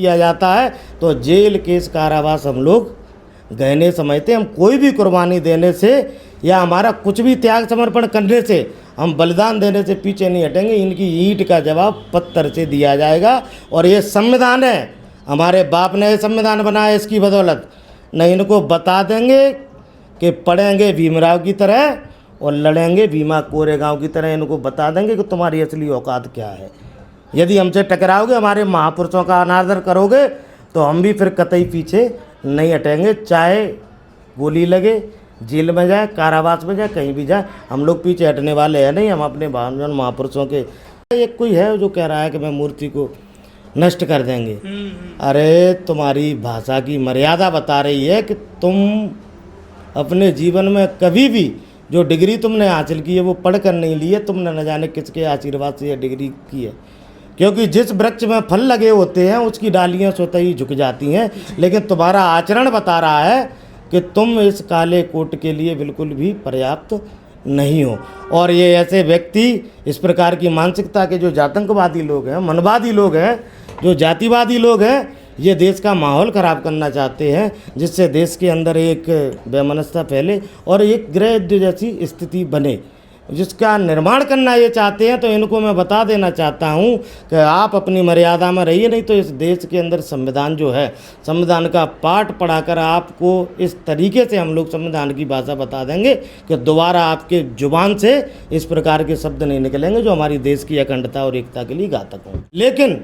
किया जाता है तो जेल केस कारावास हम लोग गहने समझते। हम कोई भी कुर्बानी देने से या हमारा कुछ भी त्याग समर्पण करने से, हम बलिदान देने से पीछे नहीं हटेंगे। इनकी ईंट का जवाब पत्थर से दिया जाएगा। और ये संविधान है, हमारे बाप ने संविधान बनाया, इसकी बदौलत नहीं इनको बता देंगे कि पढ़ेंगे भीमराव की तरह और लड़ेंगे भीमा कोरेगांव की तरह। इनको बता देंगे कि तुम्हारी असली औकात क्या है। यदि हमसे टकराओगे, हमारे महापुरुषों का अनादर करोगे, तो हम भी फिर कतई पीछे नहीं हटेंगे। चाहे गोली लगे, जेल में जाए, कारावास में जाए, कहीं भी जाए, हम लोग पीछे हटने वाले हैं नहीं। हम अपने भावजन महापुरुषों के, एक कोई है जो कह रहा है कि मैं मूर्ति को नष्ट कर देंगे। अरे तुम्हारी भाषा की मर्यादा बता रही है कि तुम अपने जीवन में कभी भी जो डिग्री तुमने हासिल की है वो पढ़ कर नहीं ली है, तुमने न जाने किसके आशीर्वाद से यह डिग्री की है। क्योंकि जिस वृक्ष में फल लगे होते हैं उसकी डालियां स्वतः ही झुक जाती हैं, लेकिन तुम्हारा आचरण बता रहा है कि तुम इस काले कोट के लिए बिल्कुल भी पर्याप्त नहीं हो। और ये ऐसे व्यक्ति, इस प्रकार की मानसिकता के जो आतंकवादी लोग हैं, मनवादी लोग हैं, जो जातिवादी लोग हैं, ये देश का माहौल ख़राब करना चाहते हैं, जिससे देश के अंदर एक वैमनस्यता फैले और एक गृह युद्ध जैसी स्थिति बने, जिसका निर्माण करना ये चाहते हैं। तो इनको मैं बता देना चाहता हूँ कि आप अपनी मर्यादा में रहिए, नहीं तो इस देश के अंदर संविधान जो है, संविधान का पाठ पढ़ाकर आपको इस तरीके से हम लोग संविधान की भाषा बता देंगे कि दोबारा आपके जुबान से इस प्रकार के शब्द नहीं निकलेंगे जो हमारी देश की अखंडता और एकता के लिए घातक हों। लेकिन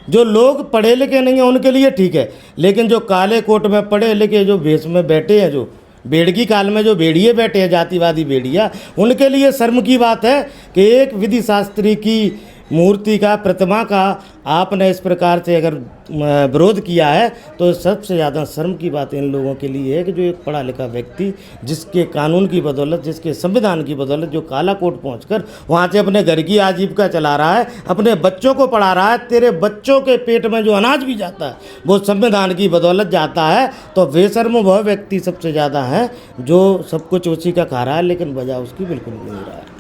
जो लोग पढ़े लिखे नहीं हैं उनके लिए ठीक है, लेकिन जो काले कोट में पढ़े लिखे जो भेष में बैठे हैं, जो बेड़गी काल में जो भेड़िए बैठे हैं, जातिवादी भेड़िया, उनके लिए शर्म की बात है कि एक विधि शास्त्री की मूर्ति का, प्रतिमा का आपने इस प्रकार से अगर विरोध किया है, तो सबसे ज़्यादा शर्म की बात इन लोगों के लिए है कि जो एक पढ़ा लिखा व्यक्ति, जिसके कानून की बदौलत, जिसके संविधान की बदौलत, जो काला कोट पहुंचकर वहाँ से अपने घर की आजीविका चला रहा है, अपने बच्चों को पढ़ा रहा है। तेरे बच्चों के पेट में जो अनाज भी जाता है वो संविधान की बदौलत जाता है। तो बेशर्म वह व्यक्ति सबसे ज़्यादा है जो सब कुछ उसी का खा रहा है, लेकिन वजह उसकी बिल्कुल नहीं रहा है।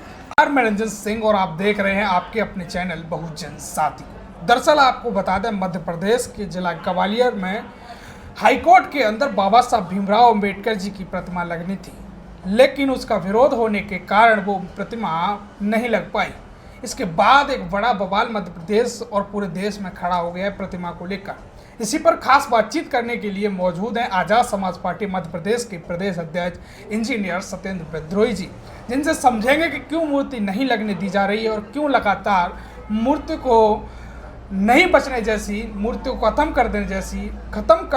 मैं रंजन सिंह और आप देख रहे हैं आपके अपने चैनल बहुजन साथी को। दरअसल आपको बता दें, मध्य प्रदेश के जिला ग्वालियर में हाईकोर्ट के अंदर बाबा साहब भीमराव अंबेडकर जी की प्रतिमा लगनी थी, लेकिन उसका विरोध होने के कारण वो प्रतिमा नहीं लग पाई। इसके बाद एक बड़ा बवाल मध्य प्रदेश और पूरे देश में खड़ा हो गया है प्रतिमा को लेकर। इसी पर खास बातचीत करने के लिए मौजूद हैं आज़ाद समाज पार्टी मध्य प्रदेश के प्रदेश अध्यक्ष इंजीनियर सत्येंद्र विद्रोही जी, जिनसे समझेंगे कि क्यों मूर्ति नहीं लगने दी जा रही है और क्यों लगातार मूर्ति को नहीं बचने जैसी, मूर्ति को खत्म कर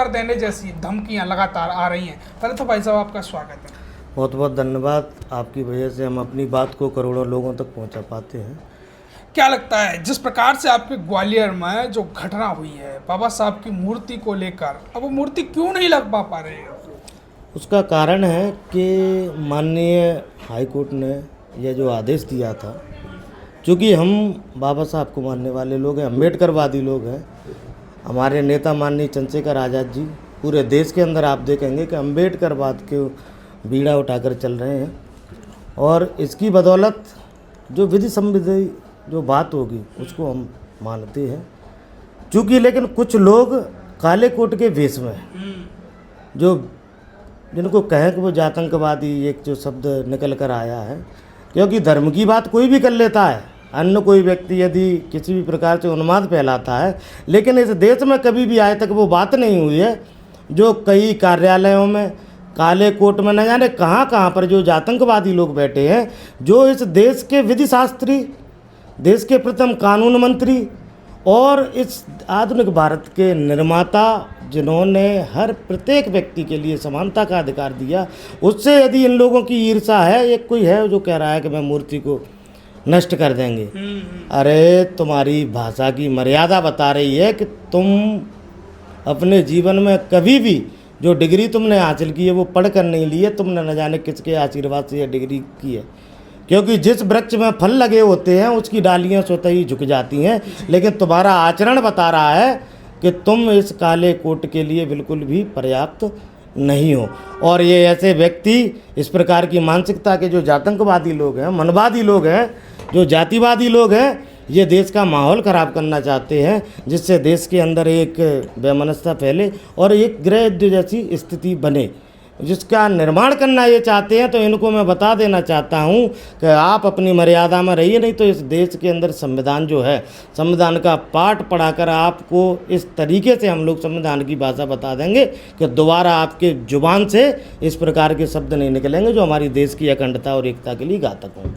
देने जैसी धमकियां लगातार आ रही हैं। पहले तो भाई साहब आपका स्वागत है। बहुत बहुत धन्यवाद। आपकी वजह से हम अपनी बात को करोड़ों लोगों तक पहुंचा पाते हैं। क्या लगता है, जिस प्रकार से आपके ग्वालियर में जो घटना हुई है बाबा साहब की मूर्ति को लेकर, अब वो मूर्ति क्यों नहीं लग पा रही है? उसका कारण है कि माननीय हाईकोर्ट ने यह जो आदेश दिया था, चूँकि हम बाबा साहब को मानने वाले लोग हैं, अम्बेडकरवादी लोग हैं, हमारे नेता माननीय चंद्रशेखर आज़ाद जी पूरे देश के अंदर आप देखेंगे कि अम्बेडकरवाद के बीड़ा उठाकर चल रहे हैं। और इसकी बदौलत जो विधि संविधि जो बात होगी उसको हम मानते हैं। चूँकि लेकिन कुछ लोग काले कोट के भेष में, जो जिनको कहें कि वो आतंकवादी, एक जो शब्द निकल कर आया है, क्योंकि धर्म की बात कोई भी कर लेता है, अन्य कोई व्यक्ति यदि किसी भी प्रकार से उन्माद फैलाता है, लेकिन इस देश में कभी भी आज तक वो बात नहीं हुई है जो कई कार्यालयों में काले कोट में न जाने कहाँ कहाँ पर जो आतंकवादी लोग बैठे हैं, जो इस देश के विधि शास्त्री, देश के प्रथम कानून मंत्री और इस आधुनिक भारत के निर्माता, जिन्होंने हर प्रत्येक व्यक्ति के लिए समानता का अधिकार दिया, उससे यदि इन लोगों की ईर्षा है, एक कोई है जो कह रहा है कि मैं मूर्ति को नष्ट कर देंगे। अरे तुम्हारी भाषा की मर्यादा बता रही है कि तुम अपने जीवन में कभी भी जो डिग्री तुमने हासिल की है वो पढ़ कर नहीं ली है, तुमने न जाने किसके आशीर्वाद से यह डिग्री की है। क्योंकि जिस वृक्ष में फल लगे होते हैं उसकी डालियां स्वतः ही झुक जाती हैं, लेकिन तुम्हारा आचरण बता रहा है कि तुम इस काले कोट के लिए बिल्कुल भी पर्याप्त नहीं हो। और ये ऐसे व्यक्ति, इस प्रकार की मानसिकता के जो आतंकवादी लोग हैं, मनवादी लोग हैं, जो जातिवादी लोग हैं, ये देश का माहौल ख़राब करना चाहते हैं, जिससे देश के अंदर एक वैमनस्यता फैले और एक गृह युद्ध जैसी स्थिति बने, जिसका निर्माण करना ये चाहते हैं। तो इनको मैं बता देना चाहता हूँ कि आप अपनी मर्यादा में रहिए, नहीं तो इस देश के अंदर संविधान जो है, संविधान का पाठ पढ़ाकर आपको इस तरीके से हम लोग संविधान की भाषा बता देंगे कि दोबारा आपके जुबान से इस प्रकार के शब्द नहीं निकलेंगे जो हमारी देश की अखंडता और एकता के लिए घातक हों।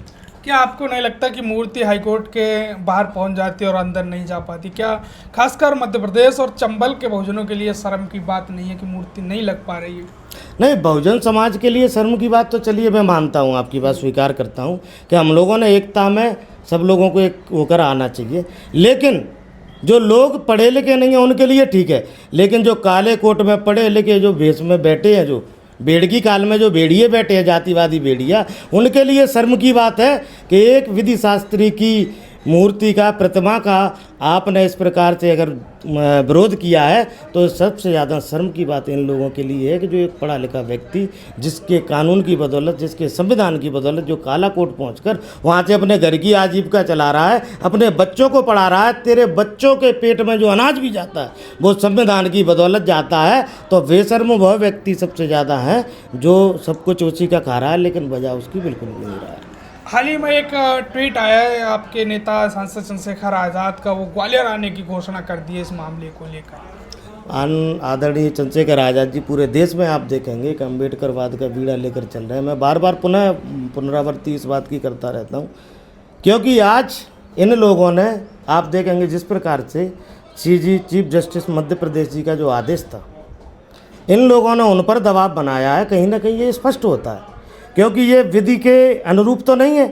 क्या आपको नहीं लगता कि मूर्ति हाईकोर्ट के बाहर पहुंच जाती है और अंदर नहीं जा पाती? क्या खासकर मध्य प्रदेश और चंबल के बहुजनों के लिए शर्म की बात नहीं है कि मूर्ति नहीं लग पा रही है? नहीं, बहुजन समाज के लिए शर्म की बात तो चलिए मैं मानता हूँ, आपकी बात स्वीकार करता हूँ कि हम लोगों ने एकता में सब लोगों को एक होकर आना चाहिए। लेकिन जो लोग पढ़े लिखे नहीं हैं उनके लिए ठीक है, लेकिन जो काले कोट में पढ़े लिखे जो भेष में बैठे हैं, जो बेड़गी काल में जो बेड़िए बैठे हैं, जातिवादी बेड़िया, उनके लिए शर्म की बात है कि एक विधि शास्त्री की मूर्ति का, प्रतिमा का आपने इस प्रकार से अगर विरोध किया है तो सबसे ज़्यादा शर्म की बात इन लोगों के लिए है कि जो एक पढ़ा लिखा व्यक्ति जिसके कानून की बदौलत, जिसके संविधान की बदौलत जो काला कोट पहुंचकर वहां से अपने घर की आजीविका चला रहा है, अपने बच्चों को पढ़ा रहा है, तेरे बच्चों के पेट में जो अनाज भी जाता है वो संविधान की बदौलत जाता है। तो बेशर्म वह व्यक्ति सबसे ज़्यादा है जो सब कुछ उसी का खा रहा है, लेकिन वजह उसकी बिल्कुल भी नहीं रहा है। हाल ही में एक ट्वीट आया है आपके नेता सांसद चंद्रशेखर आज़ाद का, वो ग्वालियर आने की घोषणा कर दी है इस मामले को लेकर। आदरणीय चंद्रशेखर आज़ाद जी पूरे देश में आप देखेंगे कि अम्बेडकरवाद का बीड़ा लेकर चल रहे हैं। मैं बार बार पुनरावृत्ति इस बात की करता रहता हूँ, क्योंकि आज इन लोगों ने, आप देखेंगे जिस प्रकार से चीफ जस्टिस मध्य प्रदेश जी का जो आदेश था, इन लोगों ने उन पर दबाव बनाया है। कहीं ना कहीं ये स्पष्ट होता है, क्योंकि ये विधि के अनुरूप तो नहीं है।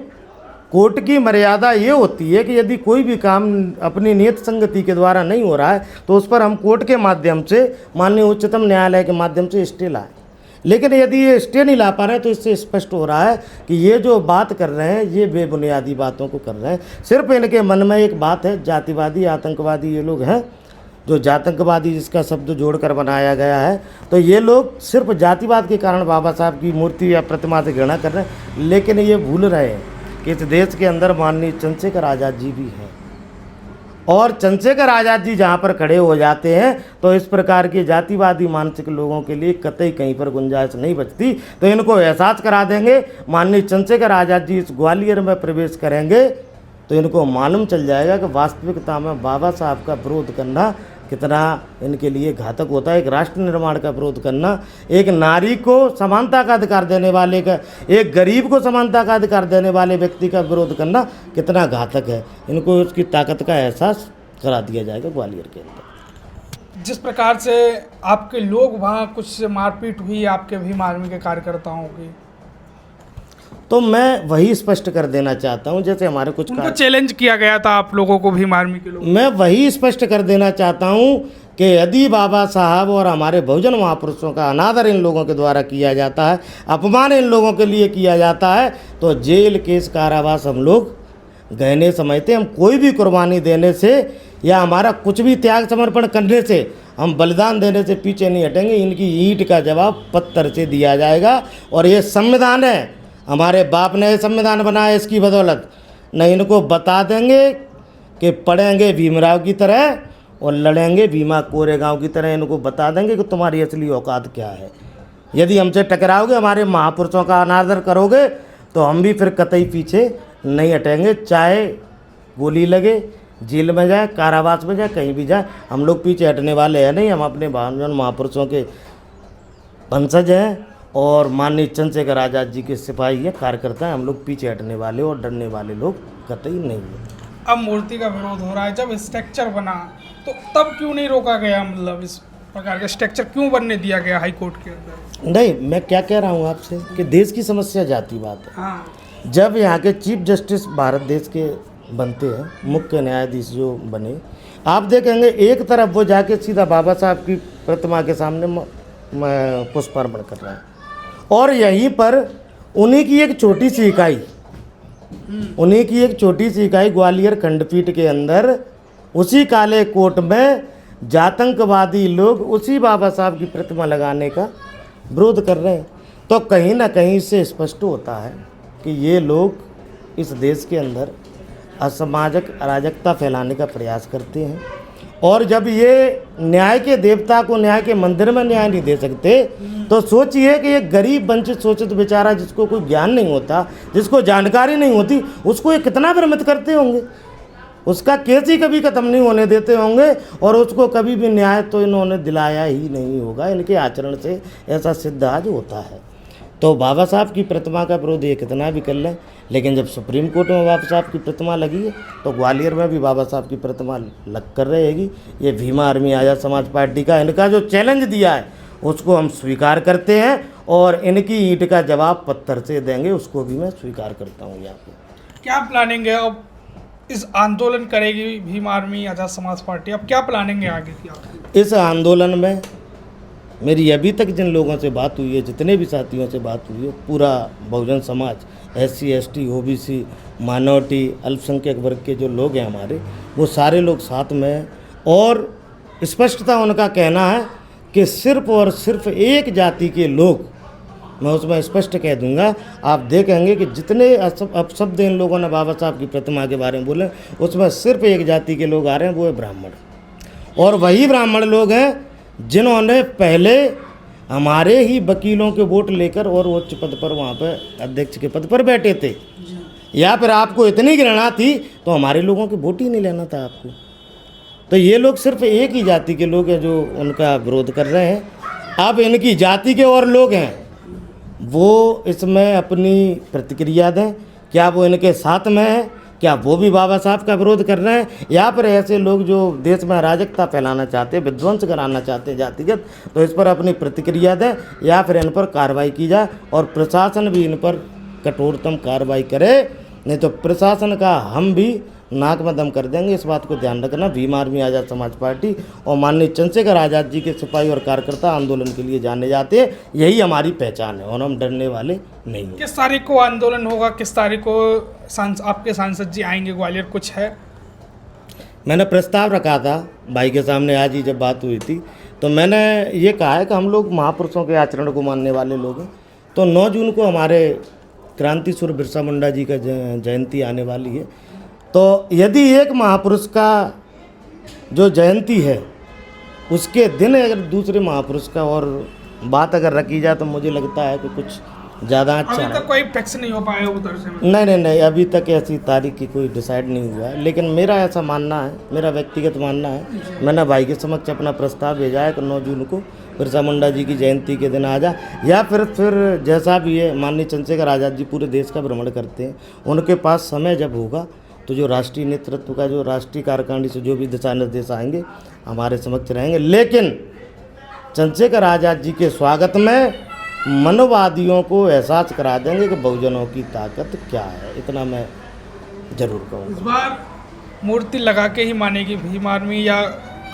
कोर्ट की मर्यादा ये होती है कि यदि कोई भी काम अपनी नियत संगति के द्वारा नहीं हो रहा है तो उस पर हम कोर्ट के माध्यम से, माननीय उच्चतम न्यायालय के माध्यम से स्टे लाएं। लेकिन यदि ये स्टे नहीं ला पा रहे हैं तो इससे स्पष्ट हो रहा है कि ये जो बात कर रहे हैं ये बेबुनियादी बातों को कर रहे हैं। सिर्फ इनके मन में एक बात है, जातिवादी, आतंकवादी ये लोग हैं, जो जातंकवादी जिसका शब्द जोड़कर बनाया गया है। तो ये लोग सिर्फ जातिवाद के कारण बाबा साहब की मूर्ति या प्रतिमा से घृणा कर रहे हैं, लेकिन ये भूल रहे हैं कि इस देश के अंदर माननीय चंद्रशेखर आज़ाद जी भी हैं, और चंद्रशेखर आज़ाद जी जहाँ पर खड़े हो जाते हैं तो इस प्रकार के जातिवादी मानसिक लोगों के लिए कतई कहीं पर गुंजाइश नहीं बचती। तो इनको एहसास करा देंगे, माननीय चंद्रशेखर आज़ाद जी इस ग्वालियर में प्रवेश करेंगे तो इनको मालूम चल जाएगा कि वास्तविकता में बाबा साहब का विरोध करना कितना इनके लिए घातक होता है। एक राष्ट्र निर्माण का विरोध करना, एक नारी को समानता का अधिकार देने वाले का, एक गरीब को समानता का अधिकार देने वाले व्यक्ति का विरोध करना कितना घातक है, इनको उसकी ताकत का एहसास करा दिया जाएगा ग्वालियर के अंदर। जिस प्रकार से आपके लोग वहाँ कुछ मारपीट हुई आपके भीम आर्मी के कार्यकर्ताओं की, तो मैं वही स्पष्ट कर देना चाहता हूं, जैसे हमारे कुछ उनको चैलेंज किया गया था आप लोगों को, भीम आर्मी के लोग। मैं वही स्पष्ट कर देना चाहता हूं कि यदि बाबा साहब और हमारे बहुजन महापुरुषों का अनादर इन लोगों के द्वारा किया जाता है, अपमान इन लोगों के लिए किया जाता है, तो जेल, केस, कारावास हम लोग गहने समझते। हम कोई भी कुर्बानी देने से या हमारा कुछ भी त्याग समर्पण करने से, हम बलिदान देने से पीछे नहीं हटेंगे। इनकी ईंट का जवाब पत्थर से दिया जाएगा। और ये संविधान है, हमारे बाप ने संविधान बनाया, इसकी बदौलत न इनको बता देंगे कि पढ़ेंगे भीमराव की तरह और लड़ेंगे भीमा कोरेगांव की तरह। इनको बता देंगे कि तुम्हारी असली औकात क्या है। यदि हमसे टकराओगे, हमारे महापुरुषों का अनादर करोगे, तो हम भी फिर कतई पीछे नहीं हटेंगे। चाहे गोली लगे, जेल में जाए, कारावास में जाए, कहीं भी जाए, हम लोग पीछे हटने वाले हैं नहीं। हम अपने महापुरुषों के वंशज हैं और माननीय चंद्रशेखर आज़ाद जी के सिपाही हैं, कार्यकर्ता हैं। हम लोग पीछे हटने वाले और डरने वाले लोग कतई नहीं हैं। अब मूर्ति का विरोध हो रहा है, जब स्ट्रक्चर बना तो तब क्यों नहीं रोका गया? मतलब इस प्रकार का स्ट्रक्चर क्यों बनने दिया गया हाई कोर्ट के अंदर? नहीं, मैं क्या कह रहा हूँ आपसे कि देश की समस्या जातिवाद है। हाँ, जब यहाँ के चीफ जस्टिस भारत देश के बनते हैं, मुख्य न्यायाधीश जो बने, आप देखेंगे एक तरफ वो जाके सीधा बाबा साहब की प्रतिमा के सामने पुष्पार्पण कर रहा है, और यहीं पर उन्हीं की एक छोटी सी इकाई ग्वालियर खंडपीठ के अंदर उसी काले कोट में जातंकवादी लोग उसी बाबा साहब की प्रतिमा लगाने का विरोध कर रहे हैं। तो कहीं ना कहीं इससे स्पष्ट होता है कि ये लोग इस देश के अंदर असामाजिक अराजकता फैलाने का प्रयास करते हैं। और जब ये न्याय के देवता को न्याय के मंदिर में न्याय नहीं दे सकते, तो सोचिए कि ये गरीब वंचित शोषित बेचारा जिसको कोई ज्ञान नहीं होता, जिसको जानकारी नहीं होती, उसको ये कितना भ्रमित करते होंगे, उसका केस ही कभी ख़त्म नहीं होने देते होंगे और उसको कभी भी न्याय तो इन्होंने दिलाया ही नहीं होगा। इनके आचरण से ऐसा सिद्ध आज होता है। तो बाबा साहब की प्रतिमा का विरोध ये कितना भी कर लें, लेकिन जब सुप्रीम कोर्ट में बाबा साहब की प्रतिमा लगी है तो ग्वालियर में भी बाबा साहब की प्रतिमा लग कर रहेगी। ये भीमा आर्मी आज़ाद समाज पार्टी का इनका जो चैलेंज दिया है उसको हम स्वीकार करते हैं और इनकी ईंट का जवाब पत्थर से देंगे, उसको भी मैं स्वीकार करता हूँ। यहाँ पे क्या प्लानिंग है अब? इस आंदोलन करेगी भीम आर्मी आज़ाद समाज पार्टी, अब क्या प्लानिंग है आगे की आपकी? इस आंदोलन में मेरी अभी तक जिन लोगों से बात हुई है, जितने भी साथियों से बात हुई है, पूरा Bahujan Samaj, SC ST OBC minority अल्पसंख्यक वर्ग के जो लोग हैं हमारे, वो सारे लोग साथ में हैं। और स्पष्टता उनका कहना है कि सिर्फ और सिर्फ एक जाति के लोग, मैं उसमें स्पष्ट कह दूंगा, आप देखेंगे कि जितने अपशब्द इन लोगों ने बाबा साहब की प्रतिमा के बारे में बोले, उसमें सिर्फ एक जाति के लोग आ रहे हैं, वो है ब्राह्मण। और वही ब्राह्मण लोग हैं जिन्होंने पहले हमारे ही वकीलों के वोट लेकर और उच्च पद पर, वहाँ पर अध्यक्ष के पद पर बैठे थे। या फिर आपको इतनी घृणा थी तो हमारे लोगों के वोट ही नहीं लेना था आपको। तो ये लोग सिर्फ एक ही जाति के लोग हैं जो उनका विरोध कर रहे हैं। अब इनकी जाति के और लोग हैं, वो इसमें अपनी प्रतिक्रिया दें। क्या वो इनके साथ में है? क्या वो भी बाबा साहब का विरोध कर रहे हैं? या फिर ऐसे लोग जो देश में अराजकता फैलाना चाहते हैं, विध्वंस कराना चाहते हैं जातिगत, तो इस पर अपनी प्रतिक्रिया दें या फिर इन पर कार्रवाई की जाए और प्रशासन भी इन पर कठोरतम कार्रवाई करे। नहीं तो प्रशासन का हम भी नाक में दम कर देंगे। इस बात को ध्यान रखना। भीम आर्मी आज़ाद समाज पार्टी और माननीय चंद्रशेखर आज़ाद जी के सिपाही और कार्यकर्ता आंदोलन के लिए जाने जाते हैं, यही हमारी पहचान है और हम डरने वाले नहीं हैं। किस तारीख को आंदोलन होगा? किस तारीख को आपके सांसद जी आएंगे ग्वालियर, कुछ है? मैंने प्रस्ताव रखा था भाई के सामने, आज ही जब बात हुई थी तो मैंने ये कहा है कि हम लोग महापुरुषों के आचरण को मानने वाले लोग हैं। तो 9 जून को हमारे क्रांति सूर्य बिरसा मुंडा जी का जयंती आने वाली है। तो यदि एक महापुरुष का जो जयंती है उसके दिन अगर दूसरे महापुरुष का और बात अगर रखी जाए तो मुझे लगता है कि कुछ ज़्यादा अच्छा है। अभी तक कोई फिक्स नहीं हो पाया उधर से? नहीं, अभी तक ऐसी तारीख की कोई डिसाइड नहीं हुआ है, लेकिन मेरा ऐसा मानना है, मेरा व्यक्तिगत मानना है, मैंने भाई के समक्ष अपना प्रस्ताव भेजा है कि 9 जून को बिरसा मुंडा जी की जयंती के दिन आ जा, या फिर जैसा भी है, माननीय चंद्रशेखर आज़ाद जी पूरे देश का भ्रमण करते हैं, उनके पास समय जब होगा तो जो राष्ट्रीय नेतृत्व का, जो राष्ट्रीय कार्यकारिणी से जो भी दिशा निर्देश आएंगे हमारे समक्ष रहेंगे। लेकिन चंद्रशेखर आज़ाद जी के स्वागत में मनोवादियों को एहसास करा देंगे कि बहुजनों की ताकत क्या है, इतना मैं जरूर कहूँगा। इस बार मूर्ति लगा के ही मानेगी भीम आर्मी या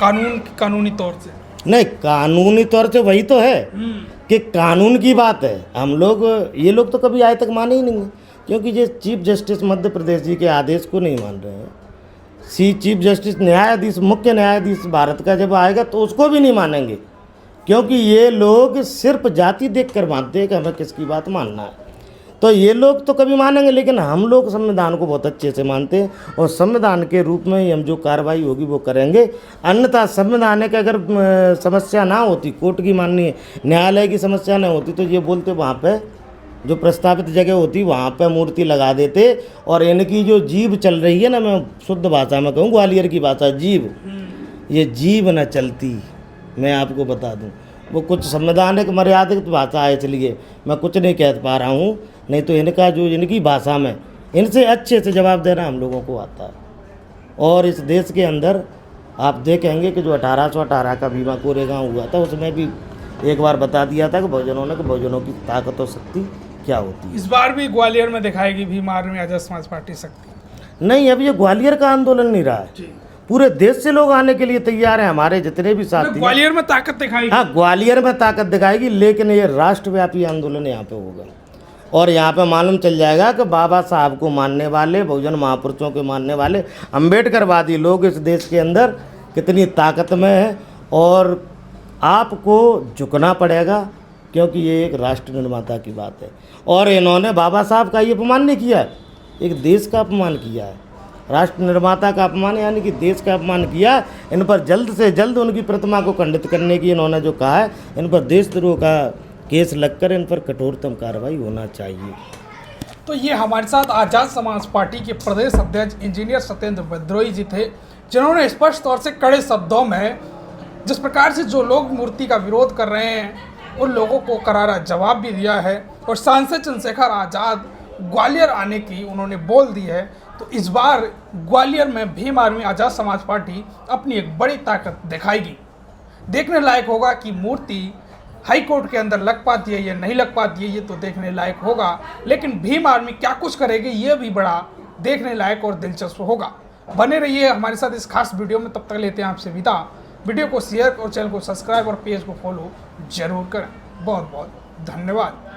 कानूनी तौर से? नहीं, कानूनी तौर से वही तो है कि कानून की बात है। हम लोग, ये लोग तो कभी आज तक माने ही नहीं है, क्योंकि ये चीफ जस्टिस मध्य प्रदेश जी के आदेश को नहीं मान रहे हैं। चीफ जस्टिस न्यायाधीश, मुख्य न्यायाधीश भारत का जब आएगा तो उसको भी नहीं मानेंगे, क्योंकि ये लोग सिर्फ जाति देख कर मानते हैं कि हमें किसकी बात मानना है। तो ये लोग तो कभी मानेंगे, लेकिन हम लोग संविधान को बहुत अच्छे से मानते हैं और संविधान के रूप में ही हम जो कार्रवाई होगी वो करेंगे। अन्यथा संवैधानिक अगर समस्या ना होती, कोर्ट की माननीय न्यायालय की समस्या ना होती, तो ये बोलते वहाँ पे जो प्रस्तावित जगह होती वहाँ पे मूर्ति लगा देते। और इनकी जो जीभ चल रही है ना, मैं शुद्ध भाषा में कहूँ, ग्वालियर की भाषा, जीभ, ये जीभ न चलती, मैं आपको बता दूं। वो कुछ संवैधानिक मर्यादित भाषा है, इसलिए मैं कुछ नहीं कह पा रहा हूँ। नहीं तो इनका जो, इनकी भाषा में इनसे अच्छे से जवाब देना हम लोगों को आता है। और इस देश के अंदर आप देखेंगे कि जो 1818 का भीमा कोरेगांव हुआ था, उसमें भी एक बार बता दिया था कि बहुजनों की ताकत और शक्ति क्या होती है। इस बार भी ग्वालियर में दिखाएगी भीम आर्मी आज़ाद समाज पार्टी शक्ति? नहीं, अब ये ग्वालियर का आंदोलन नहीं रहा है, पूरे देश से लोग आने के लिए तैयार हैं। हमारे जितने भी साथी, ग्वालियर में ताकत दिखाएगी। हाँ, ग्वालियर में ताकत दिखाएगी, लेकिन ये राष्ट्रव्यापी आंदोलन यहाँ पे होगा और यहाँ पे मालूम चल जाएगा कि बाबा साहब को मानने वाले, बहुजन महापुरुषों के मानने वाले अम्बेडकरवादी लोग इस देश के अंदर कितनी ताकत में है। और आपको झुकना पड़ेगा, क्योंकि ये एक राष्ट्र निर्माता की बात है। और इन्होंने बाबा साहब का ये अपमान नहीं किया है, एक देश का अपमान किया है। राष्ट्र निर्माता का अपमान यानी कि देश का अपमान किया। इन पर जल्द से जल्द उनकी प्रतिमा को खंडित करने की इन्होंने जो कहा है, इन पर देशद्रोह का केस लगकर इन पर कठोरतम कार्रवाई होना चाहिए। तो ये हमारे साथ आज़ाद समाज पार्टी के प्रदेश अध्यक्ष इंजीनियर सत्येंद्र विद्रोही जी थे, जिन्होंने स्पष्ट तौर से कड़े शब्दों में जिस प्रकार से जो लोग मूर्ति का विरोध कर रहे हैं उन लोगों को करारा जवाब भी दिया है और सांसद चंद्रशेखर आज़ाद ग्वालियर आने की उन्होंने बोल दी है। तो इस बार ग्वालियर में भीम आर्मी आज़ाद समाज पार्टी अपनी एक बड़ी ताकत दिखाएगी। देखने लायक होगा कि मूर्ति हाई कोर्ट के अंदर लग पाती है या नहीं लग पाती है, ये तो देखने लायक होगा, लेकिन भीम आर्मी क्या कुछ करेगी ये भी बड़ा देखने लायक और दिलचस्प होगा। बने रहिए हमारे साथ इस खास वीडियो में, तब तक लेते हैं आपसे विदा। वीडियो को शेयर और चैनल को सब्सक्राइब और पेज को फॉलो जरूर करें। बहुत बहुत धन्यवाद।